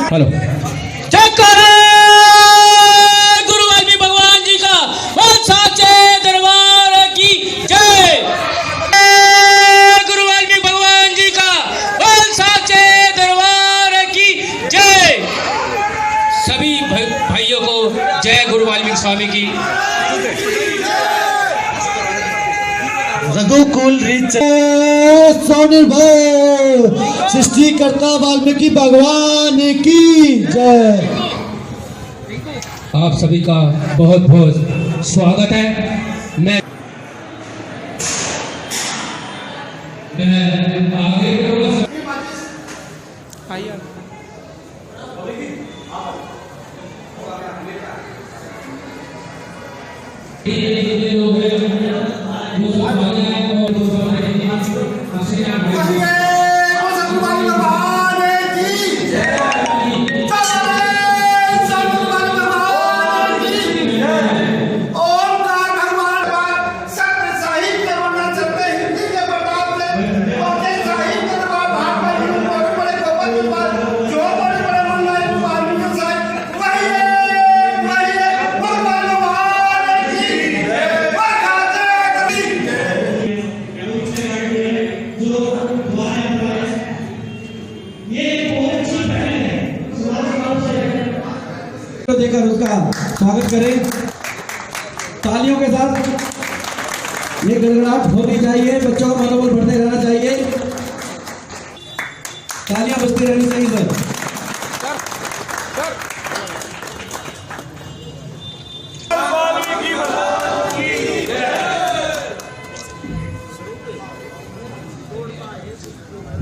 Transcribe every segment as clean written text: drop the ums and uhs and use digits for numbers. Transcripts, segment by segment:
Hello जयकारा गुरु वाल्मीकि भगवान जी का बोल साचे दरबार की जय। गुरु वाल्मीकि भगवान जी का बोल साचे दरबार की जय। सभी भाइयों को जय गुरु वाल्मीकि स्वामी की। रघुकुल सृष्टिकर्ता वाल्मीकि भगवान की जय। आप सभी का बहुत बहुत स्वागत है। मैं आगे देकर उसका स्वागत करें तालियों के साथ। ये गड़गड़ाहट होनी चाहिए, बच्चों का मनोबल बढ़ते रहना चाहिए, तालियां बजती रहनी चाहिए सर।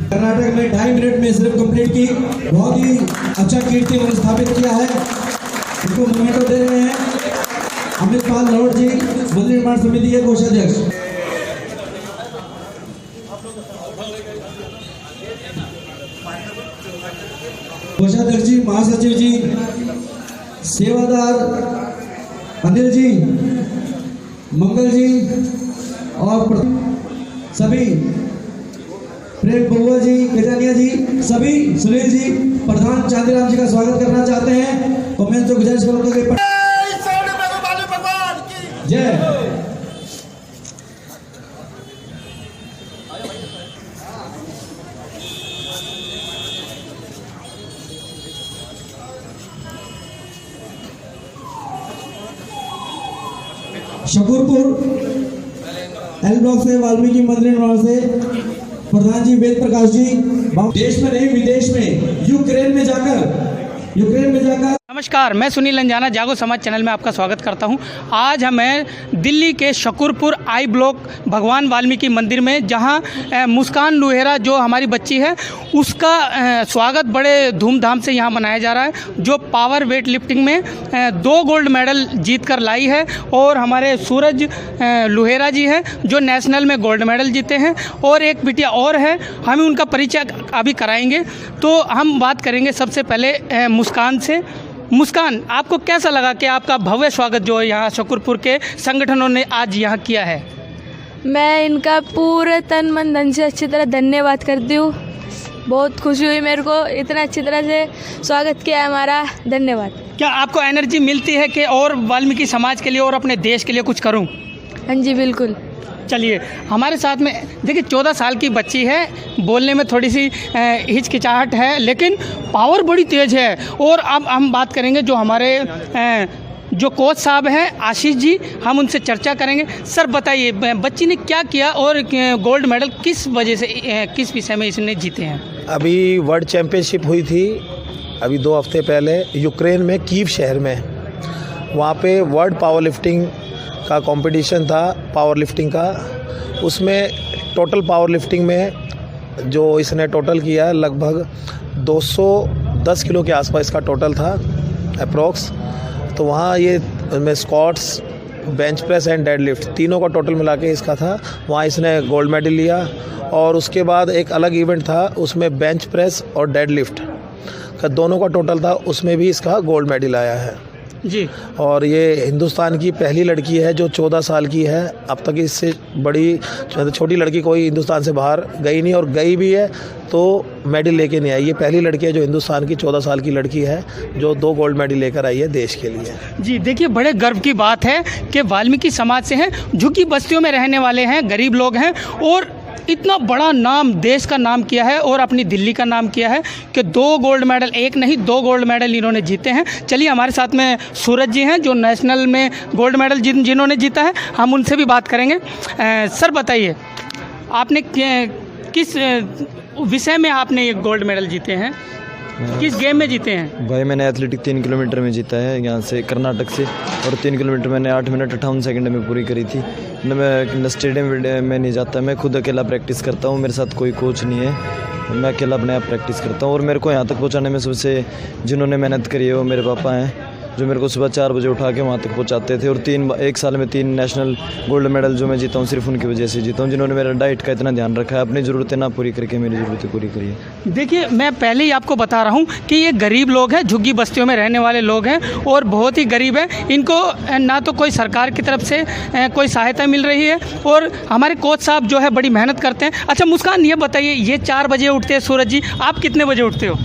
कर्नाटक में 2.5 मिनट में सिर्फ कंप्लीट की, बहुत ही अच्छा कीर्तिमान स्थापित किया है। इसको मोमेंटो दे रहे हैं अमित पाल नरोट जी, मंदिर निर्माण समिति के कोषाध्यक्ष। कोषाध्यक्ष जी, महासचिव जी, सेवादार अनिल जी, मंगल जी और सभी, प्रेम बउआ जी, गजानिया जी, सभी, सुनील जी, प्रधान चांदीराम जी का स्वागत करना चाहते हैं। तो मैं तो गुजारिश करूंगा कि जय। शकूरपुर एल ब्लॉक से वाल्मीकि मंदिर निर्माण से प्रधान जी वेद प्रकाश जी, देश में नहीं विदेश में, यूक्रेन में जाकर नमस्कार, मैं सुनील अंजाना, जागो समाज चैनल में आपका स्वागत करता हूं। आज हमें दिल्ली के शकूरपुर आई ब्लॉक भगवान वाल्मीकि मंदिर में, जहां मुस्कान लुहेरा जो हमारी बच्ची है उसका स्वागत बड़े धूमधाम से यहां मनाया जा रहा है, जो पावर वेट लिफ्टिंग में 2 गोल्ड मेडल जीत कर लाई है। और हमारे सूरज लुहेरा जी हैं जो नेशनल में गोल्ड मेडल जीते हैं, और एक बिटिया और है, हम उनका परिचय अभी कराएंगे। तो हम बात करेंगे सबसे पहले मुस्कान से। मुस्कान, आपको कैसा लगा कि आपका भव्य स्वागत जो है यहाँ शकूरपुर के संगठनों ने आज यहाँ किया है? मैं इनका पूरे तन मन धन से अच्छी तरह धन्यवाद करती हूँ। बहुत खुशी हुई मेरे को, इतना अच्छी तरह से स्वागत किया है हमारा, धन्यवाद। क्या आपको एनर्जी मिलती है कि और वाल्मीकि समाज के लिए और अपने देश के लिए कुछ करूँ? हाँ जी, बिल्कुल। चलिए, हमारे साथ में देखिए 14 साल की बच्ची है, बोलने में थोड़ी सी हिचकिचाहट है, लेकिन पावर बड़ी तेज़ है। और अब हम बात करेंगे जो हमारे जो कोच साहब हैं आशीष जी, हम उनसे चर्चा करेंगे। सर बताइए, बच्ची ने क्या किया और गोल्ड मेडल किस वजह से, किस विषय में इसने जीते हैं? अभी वर्ल्ड चैम्पियनशिप हुई थी अभी 2 हफ्ते पहले यूक्रेन में, कीव शहर में। वहाँ पे वर्ल्ड पावर लिफ्टिंग का कंपटीशन था, पावर लिफ्टिंग का। उसमें टोटल पावर लिफ्टिंग में जो इसने टोटल किया लगभग 210 किलो के आसपास इसका टोटल था अप्रॉक्स। तो वहाँ ये में squats, bench press and dead lift तीनों का टोटल मिला के इसका था। वहाँ इसने गोल्ड मेडल लिया। और उसके बाद एक अलग इवेंट था, उसमें बेंच प्रेस और डेड लिफ्ट का दोनों का टोटल था, उसमें भी इसका गोल्ड मेडल आया है। जी। और ये हिंदुस्तान की पहली लड़की है जो 14 साल की है। अब तक इससे बड़ी छोटी लड़की कोई हिंदुस्तान से बाहर गई नहीं, और गई भी है तो मेडल लेके नहीं आई। ये पहली लड़की है जो हिंदुस्तान की 14 साल की लड़की है जो 2 गोल्ड मेडल लेकर आई है देश के लिए। जी देखिए, बड़े गर्व की बात है कि वाल्मीकि समाज से हैं, झुग्गी बस्तियों में रहने वाले हैं, गरीब लोग हैं, और इतना बड़ा नाम, देश का नाम किया है और अपनी दिल्ली का नाम किया है कि 2 गोल्ड मेडल, एक नहीं 2 गोल्ड मेडल इन्होंने जीते हैं। चलिए, हमारे साथ में सूरज जी हैं जो नेशनल में गोल्ड मेडल जिन्होंने जीता है, हम उनसे भी बात करेंगे। सर बताइए, आपने किस विषय में आपने ये गोल्ड मेडल जीते हैं, किस गेम में जीते हैं? भाई मैंने एथलेटिक 3 किलोमीटर में जीता है यहाँ से कर्नाटक से, और 3 किलोमीटर मैंने 8 मिनट 58 सेकंड में पूरी करी थी। मैं स्टेडियम में नहीं जाता, मैं खुद अकेला प्रैक्टिस करता हूँ, मेरे साथ कोई कोच नहीं है, मैं अकेला अपने आप प्रैक्टिस करता हूँ। और मेरे को यहाँ तक पहुँचाने में सबसे जिन्होंने मेहनत करी है वो मेरे पापा हैं, जो मेरे को सुबह 4 बजे उठा के वहाँ तक पहुँचाते थे। और 1 साल में 3 नेशनल गोल्ड मेडल जो मैं जीता हूँ सिर्फ उनकी वजह से जीता हूँ, जिन्होंने मेरा डाइट का इतना ध्यान रखा है, अपनी ज़रूरतें ना पूरी करके मेरी ज़रूरतें पूरी करी है। देखिए, मैं पहले ही आपको बता रहा हूँ कि ये गरीब लोग हैं, झुग्गी बस्तियों में रहने वाले लोग हैं और बहुत ही गरीब हैं। इनको ना तो कोई सरकार की तरफ से कोई सहायता मिल रही है, और हमारे कोच साहब जो है बड़ी मेहनत करते हैं। अच्छा मुस्कान, ये बताइए, ये 4 बजे उठते हैं सूरज जी, आप कितने बजे उठते हो?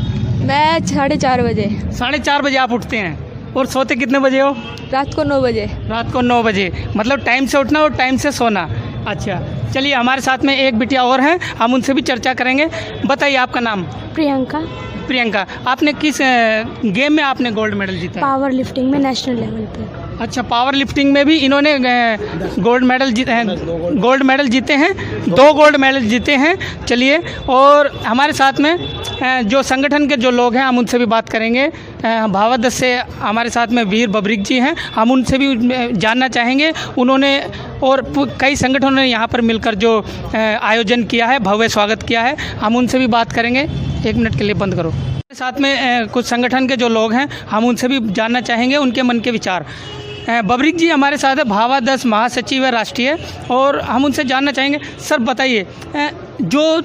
मैं 4:30 बजे। 4:30 बजे आप उठते हैं, और सोते कितने बजे हो? रात को 9 बजे। रात को 9 बजे, मतलब टाइम से उठना और टाइम से सोना। अच्छा, चलिए, हमारे साथ में एक बिटिया और हैं, हम उनसे भी चर्चा करेंगे। बताइए आपका नाम? प्रियंका। प्रियंका, आपने किस गेम में आपने गोल्ड मेडल जीता? पावर लिफ्टिंग में नेशनल लेवल पे। अच्छा, पावर लिफ्टिंग में भी इन्होंने गोल्ड मेडल जीते हैं, 2 गोल्ड मेडल जीते हैं। चलिए, और हमारे साथ में जो संगठन के जो लोग हैं हम उनसे भी बात करेंगे। भावादस से हमारे साथ में वीर बब्रिक जी हैं, हम उनसे भी जानना चाहेंगे। उन्होंने और कई संगठनों ने यहाँ पर मिलकर जो आयोजन किया है, भव्य स्वागत किया है, हम उनसे भी बात करेंगे। 1 मिनट के लिए बंद करो। साथ में कुछ संगठन के जो लोग हैं हम उनसे भी जानना चाहेंगे उनके मन के विचार। बब्रिक जी हमारे साथ है, भावादस महासचिव है राष्ट्रीय, और हम उनसे जानना चाहेंगे। सर बताइए, जो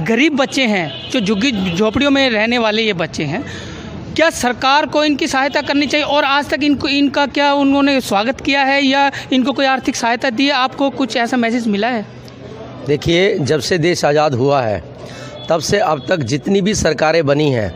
गरीब बच्चे हैं, जो झुग्गी झोपड़ियों में रहने वाले ये बच्चे हैं, क्या सरकार को इनकी सहायता करनी चाहिए, और आज तक इनका क्या उन्होंने स्वागत किया है या इनको कोई आर्थिक सहायता दी है? आपको कुछ ऐसा मैसेज मिला है? देखिए, जब से देश आज़ाद हुआ है तब से अब तक जितनी भी सरकारें बनी हैं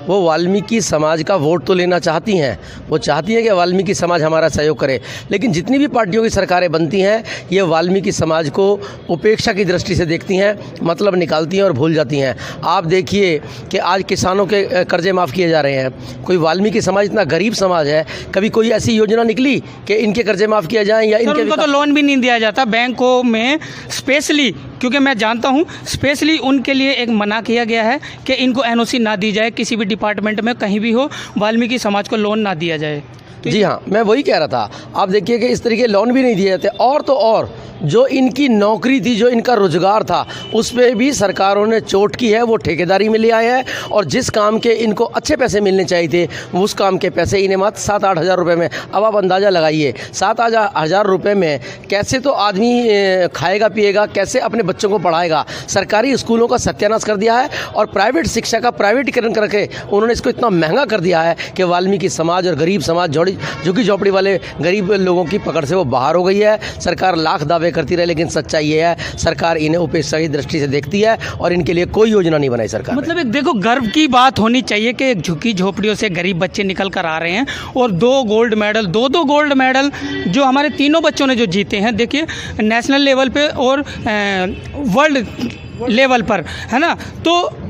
वो वाल्मीकि समाज का वोट तो लेना चाहती हैं, वो चाहती हैं कि वाल्मीकि समाज हमारा सहयोग करे, लेकिन जितनी भी पार्टियों की सरकारें बनती हैं ये वाल्मीकि समाज को उपेक्षा की दृष्टि से देखती हैं, मतलब निकालती हैं और भूल जाती हैं। आप देखिए कि आज किसानों के कर्जे माफ़ किए जा रहे हैं, कोई वाल्मीकि समाज इतना गरीब समाज है, कभी कोई ऐसी योजना निकली कि इनके कर्जे माफ़ किए जाएँ? या इनके उनको तो लोन भी नहीं दिया जाता बैंकों में, स्पेशली क्योंकि मैं जानता हूँ स्पेशली उनके लिए एक मना किया गया है कि इनको एनओसी ना दी जाए, किसी भी डिपार्टमेंट में कहीं भी हो, वाल्मीकि समाज को लोन ना दिया जाए। जी हाँ, मैं वही कह रहा था। आप देखिए कि इस तरीके लोन भी नहीं दिए जाते, और तो और जो इनकी नौकरी थी, जो इनका रोजगार था, उस पर भी सरकारों ने चोट की है, वो ठेकेदारी में ले आए हैं, और जिस काम के इनको अच्छे पैसे मिलने चाहिए थे उस काम के पैसे इन्हें मात्र 7-8 हज़ार रुपये में। अब आप अंदाज़ा लगाइए 7-8 हज़ार रुपये में कैसे तो आदमी खाएगा पिएगा, कैसे अपने बच्चों को पढ़ाएगा। सरकारी स्कूलों का सत्यानाश कर दिया है और प्राइवेट शिक्षा का प्राइवेटीकरण करके उन्होंने इसको इतना महंगा कर दिया है कि वाल्मीकि समाज और गरीब समाज, झुग्गी झोपड़ी वाले गरीब लोगों की पकड़ से वो बाहर हो गई है। सरकार लाख दावे करती रहे, लेकिन सच्चाई ये है सरकार इन्हें उपेक्षा की दृष्टि से देखती है और इनके लिए कोई योजना नहीं बनाई सरकार। मतलब एक देखो गर्व की बात होनी चाहिए कि एक झुग्गी झोपड़ियों से गरीब बच्चे निकल कर आ रहे हैं और 2 गोल्ड मेडल, 2 गोल्ड मेडल जो हमारे तीनों बच्चों ने जो जीते हैं, देखिए नेशनल लेवल पे और वर्ल्ड लेवल पर, है ना। तो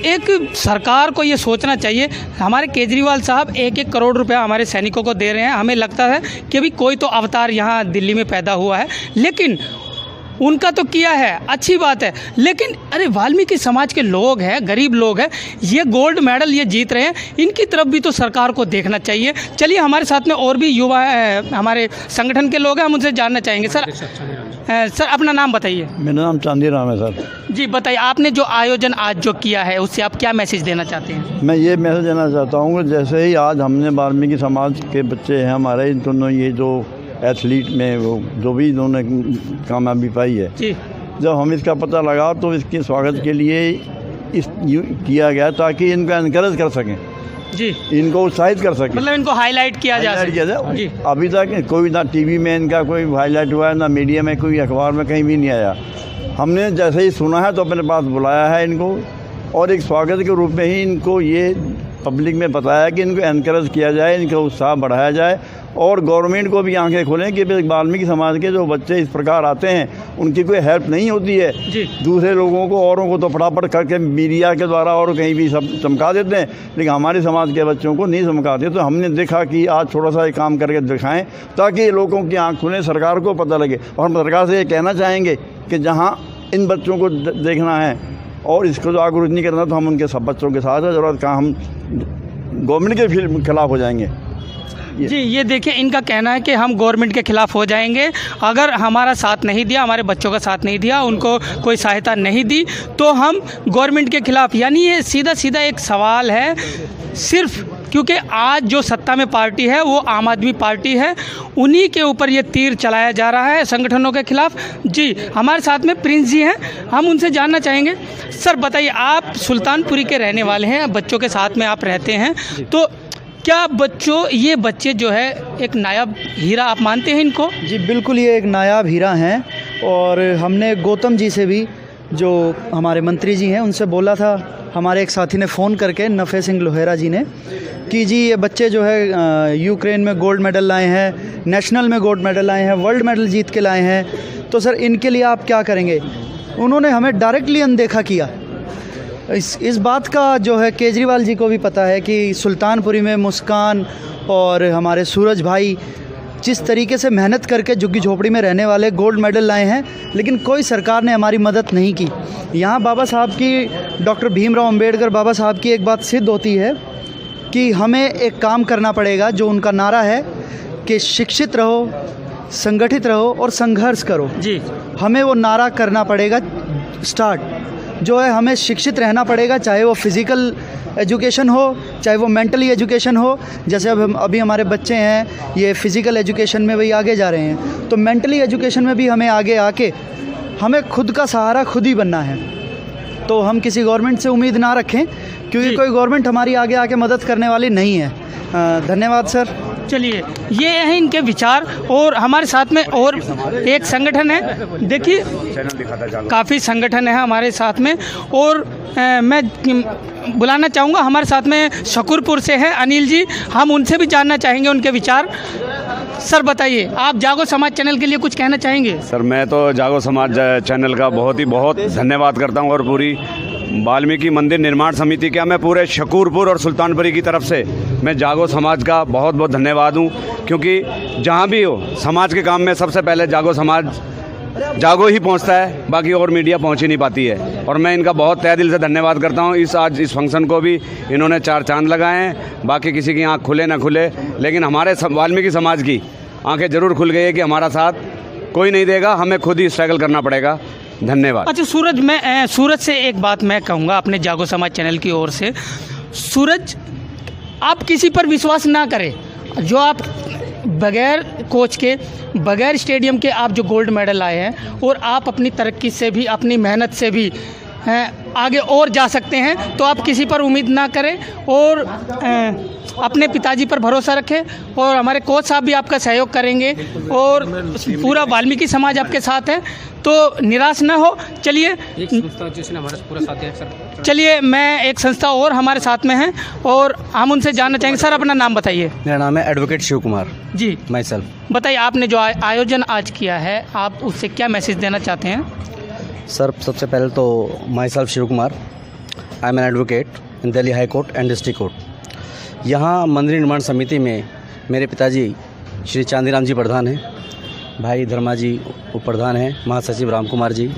एक सरकार को ये सोचना चाहिए, हमारे केजरीवाल साहब 1-1 करोड़ रुपया हमारे सैनिकों को दे रहे हैं। हमें लगता है कि अभी कोई तो अवतार यहाँ दिल्ली में पैदा हुआ है, लेकिन उनका तो किया है, अच्छी बात है, लेकिन अरे वाल्मीकि समाज के लोग हैं, गरीब लोग हैं, ये गोल्ड मेडल ये जीत रहे हैं, इनकी तरफ भी तो सरकार को देखना चाहिए। चलिए हमारे साथ में और भी युवा हमारे संगठन के लोग हैं, हम उनसे जानना चाहेंगे। सर अपना नाम बताइए। मेरा नाम चांदी राम है सर। जी बताइए, आपने जो आयोजन आज जो किया है उससे आप क्या मैसेज देना चाहते हैं? मैं ये मैसेज देना चाहता हूँ कि जैसे ही आज हमने वाल्मीकि समाज के बच्चे हैं हमारे, इन दोनों ये जो एथलीट में वो जो भी इन्होंने कामयाबी पाई है, जब हम इसका पता लगा तो इसके स्वागत के लिए किया गया ताकि इनको एनकरेज कर सकें जी, इनको उत्साहित कर सके, मतलब इनको हाईलाइट किया जा सके। जी। अभी तक कोई ना टीवी में इनका कोई हाईलाइट हुआ है, ना मीडिया में, कोई अखबार में कहीं भी नहीं आया। हमने जैसे ही सुना है तो अपने पास बुलाया है इनको, और एक स्वागत के रूप में ही इनको ये पब्लिक में बताया कि इनको एनकरेज किया जाए, इनका उत्साह बढ़ाया जाए, और गवर्नमेंट को भी आंखें खोलें कि वाल्मीकि समाज के जो बच्चे इस प्रकार आते हैं उनकी कोई हेल्प नहीं होती है। दूसरे लोगों को, औरों को तो फटाफट करके मीडिया के द्वारा और कहीं भी सब चमका देते हैं, लेकिन हमारे समाज के बच्चों को नहीं चमकाते। तो हमने देखा कि आज थोड़ा सा एक काम करके दिखाएं ताकि लोगों की आँख खुले, सरकार को पता लगे। और हम सरकार से ये कहना चाहेंगे कि जहाँ इन बच्चों को देखना है और इसको जागरूक नहीं करना तो हम उनके सब बच्चों के साथ है, ज़रूरत का हम गवर्नमेंट के खिलाफ हो जाएंगे। जी, ये देखिए इनका कहना है कि हम गवर्नमेंट के खिलाफ हो जाएंगे अगर हमारा साथ नहीं दिया, हमारे बच्चों का साथ नहीं दिया, उनको कोई सहायता नहीं दी तो हम गवर्नमेंट के खिलाफ। यानी ये सीधा सीधा एक सवाल है, सिर्फ क्योंकि आज जो सत्ता में पार्टी है वो आम आदमी पार्टी है, उन्हीं के ऊपर ये तीर चलाया जा रहा है संगठनों के खिलाफ। जी, हमारे साथ में प्रिंस जी हैं, हम उनसे जानना चाहेंगे। सर बताइए, आप सुल्तानपुरी के रहने वाले हैं, बच्चों के साथ में आप रहते हैं, तो क्या ये बच्चे जो है एक नायाब हीरा आप मानते हैं इनको? जी बिल्कुल, ये एक नायाब हीरा हैं। और हमने गौतम जी से भी, जो हमारे मंत्री जी हैं, उनसे बोला था, हमारे एक साथी ने फ़ोन करके, नफ़े सिंह लोहेरा जी ने, कि जी ये बच्चे जो है यूक्रेन में गोल्ड मेडल लाए हैं, नेशनल में गोल्ड मेडल लाए हैं, वर्ल्ड मेडल जीत के लाए हैं, तो सर इनके लिए आप क्या करेंगे? उन्होंने हमें डायरेक्टली अनदेखा किया। इस बात का जो है केजरीवाल जी को भी पता है कि सुल्तानपुरी में मुस्कान और हमारे सूरज भाई जिस तरीके से मेहनत करके झुग्गी झोपड़ी में रहने वाले गोल्ड मेडल लाए हैं, लेकिन कोई सरकार ने हमारी मदद नहीं की। यहाँ बाबा साहब की, डॉक्टर भीमराव अंबेडकर बाबा साहब की एक बात सिद्ध होती है कि हमें एक काम करना पड़ेगा, जो उनका नारा है कि शिक्षित रहो, संगठित रहो और संघर्ष करो। जी, हमें वो नारा करना पड़ेगा स्टार्ट, जो है हमें शिक्षित रहना पड़ेगा, चाहे वो फिज़िकल एजुकेशन हो, चाहे वो मेंटली एजुकेशन हो। जैसे अभी हमारे बच्चे हैं ये फ़िज़िकल एजुकेशन में वही आगे जा रहे हैं, तो मेंटली एजुकेशन में भी हमें आगे आके हमें खुद का सहारा खुद ही बनना है। तो हम किसी गवर्नमेंट से उम्मीद ना रखें, क्योंकि कोई गवर्नमेंट हमारी आगे आके मदद करने वाली नहीं है। धन्यवाद सर। चलिए, ये हैं इनके विचार। और हमारे साथ में और एक संगठन है, देखिए काफ़ी संगठन है हमारे साथ में, और मैं बुलाना चाहूँगा, हमारे साथ में शकूरपुर से है अनिल जी, हम उनसे भी जानना चाहेंगे उनके विचार। सर बताइए, आप जागो समाज चैनल के लिए कुछ कहना चाहेंगे? सर मैं तो जागो समाज चैनल का बहुत धन्यवाद करता हूँ, और पूरी वाल्मीकि मंदिर निर्माण समिति का मैं पूरे शकूरपुर और सुल्तानपुरी की तरफ से मैं जागो समाज का बहुत धन्यवाद हूँ, क्योंकि जहाँ भी हो समाज के काम में सबसे पहले जागो ही पहुँचता है, बाकी और मीडिया पहुँच ही नहीं पाती है। और मैं इनका बहुत तहे दिल से धन्यवाद करता हूँ। आज इस फंक्शन को भी इन्होंने 4 चांद लगाए हैं, बाकी किसी की आँख खुले ना खुले, लेकिन हमारे वाल्मीकि समाज की आँखें ज़रूर खुल गई है कि हमारा साथ कोई नहीं देगा, हमें खुद ही स्ट्रगल करना पड़ेगा। धन्यवाद। अच्छा सूरज, मैं सूरज से एक बात मैं कहूँगा अपने जागो समाज चैनल की ओर से। सूरज, आप किसी पर विश्वास ना करें, जो आप बगैर कोच के, बगैर स्टेडियम के आप जो गोल्ड मेडल लाए हैं, और आप अपनी तरक्की से भी, अपनी मेहनत से भी आगे और जा सकते हैं, तो आप किसी पर उम्मीद ना करें और अपने पिताजी पर भरोसा रखें, और हमारे कोच साहब भी आपका सहयोग करेंगे, और पूरा वाल्मीकि समाज आपके साथ है, तो निराश ना हो। चलिए, चलिए मैं एक संस्था और हमारे साथ में है और हम उनसे जानना चाहेंगे। सर अपना नाम बताइए। मेरा नाम है advocate Shiv Kumar ji. Myself. बताइए, आपने जो आयोजन आज किया है, आप उससे क्या मैसेज देना चाहते हैं? सर सबसे पहले तो myself Shiv Kumar, I am an advocate in Delhi high court and district court. यहाँ मंदिर निर्माण समिति में मेरे पिताजी श्री चांदीराम जी प्रधान हैं, भाई धर्मा जी उप प्रधान हैं, महासचिव राम कुमार जी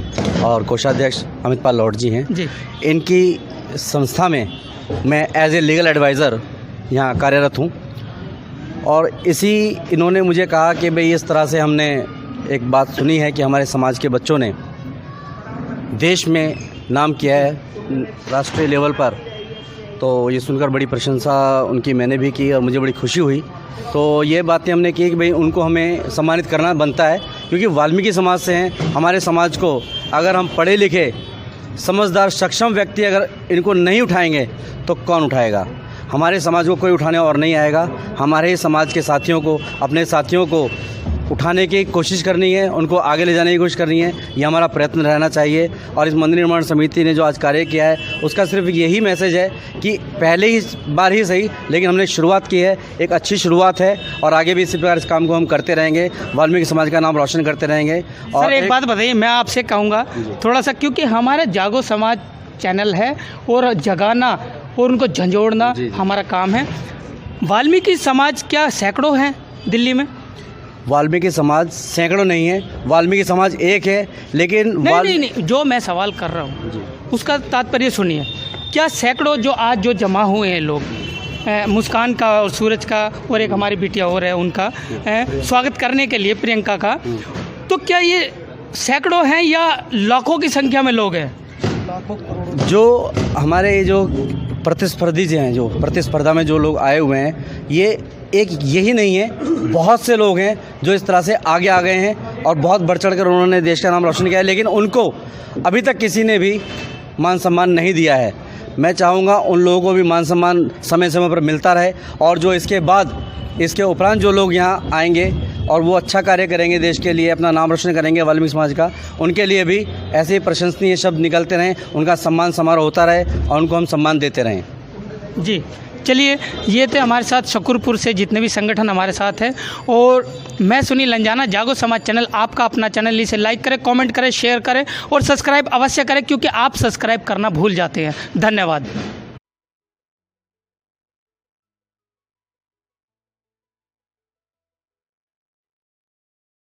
और कोषाध्यक्ष अमित पाल लौट जी हैं जी। इनकी संस्था में मैं एज ए लीगल एडवाइज़र यहाँ कार्यरत हूँ, और इन्होंने मुझे कहा कि भाई इस तरह से हमने एक बात सुनी है कि हमारे समाज के बच्चों ने देश में नाम किया है राष्ट्रीय लेवल पर, तो ये सुनकर बड़ी प्रशंसा उनकी मैंने भी की और मुझे बड़ी खुशी हुई। तो ये बातें हमने की कि भाई उनको हमें सम्मानित करना बनता है, क्योंकि वाल्मीकि समाज से हैं। हमारे समाज को अगर हम पढ़े लिखे समझदार सक्षम व्यक्ति अगर इनको नहीं उठाएंगे तो कौन उठाएगा। हमारे समाज को कोई उठाने और नहीं आएगा। हमारे ही समाज के साथियों को, अपने साथियों को उठाने की कोशिश करनी है, उनको आगे ले जाने की कोशिश करनी है। ये हमारा प्रयत्न रहना चाहिए। और इस मंदिर निर्माण समिति ने जो आज कार्य किया है उसका सिर्फ यही मैसेज है कि पहले ही बार ही सही, लेकिन हमने शुरुआत की है, एक अच्छी शुरुआत है और आगे भी इसी प्रकार इस काम को हम करते रहेंगे, वाल्मीकि समाज का नाम रोशन करते रहेंगे। और सर एक बात बताइए, मैं आपसे कहूँगा थोड़ा सा, क्योंकि हमारे जागो समाज चैनल है और जगाना और उनको झंझोड़ना हमारा काम है। वाल्मीकि समाज क्या सैकड़ों हैं दिल्ली में? वाल्मीकि समाज सैकड़ों नहीं है, वाल्मीकि समाज एक है, लेकिन नहीं, जो मैं सवाल कर रहा हूँ उसका तात्पर्य सुनिए। क्या सैकड़ों जो आज जो जमा हुए हैं लोग, मुस्कान का और सूरज का और एक हमारी बिटिया और है उनका स्वागत करने के लिए, प्रियंका का, तो क्या ये सैकड़ों हैं या लाखों की संख्या में लोग हैं? जो हमारे जो प्रतिस्पर्धी हैं, जो प्रतिस्पर्धा में जो लोग आए हुए हैं, ये एक यही नहीं है, बहुत से लोग हैं जो इस तरह से आगे आ गए हैं और बहुत बढ़ चढ़ कर उन्होंने देश का नाम रोशन किया है, लेकिन उनको अभी तक किसी ने भी मान सम्मान नहीं दिया है। मैं चाहूँगा उन लोगों को भी मान सम्मान समय समय पर मिलता रहे, और जो इसके बाद, इसके उपरांत जो लोग यहाँ आएंगे और वो अच्छा कार्य करेंगे, देश के लिए अपना नाम रोशन करेंगे वाल्मीकि समाज का, उनके लिए भी ऐसे ही प्रशंसनीय शब्द निकलते रहें, उनका सम्मान समारोह होता रहे और उनको हम सम्मान देते रहें। जी चलिए, ये थे हमारे साथ शकरपुर से जितने भी संगठन हमारे साथ हैं। और मैं सुनील लंजाना, जागो समाज चैनल आपका अपना चैनल, इसे लाइक करें, कमेंट करें, शेयर करें और सब्सक्राइब अवश्य करें, क्योंकि आप सब्सक्राइब करना भूल जाते हैं। धन्यवाद।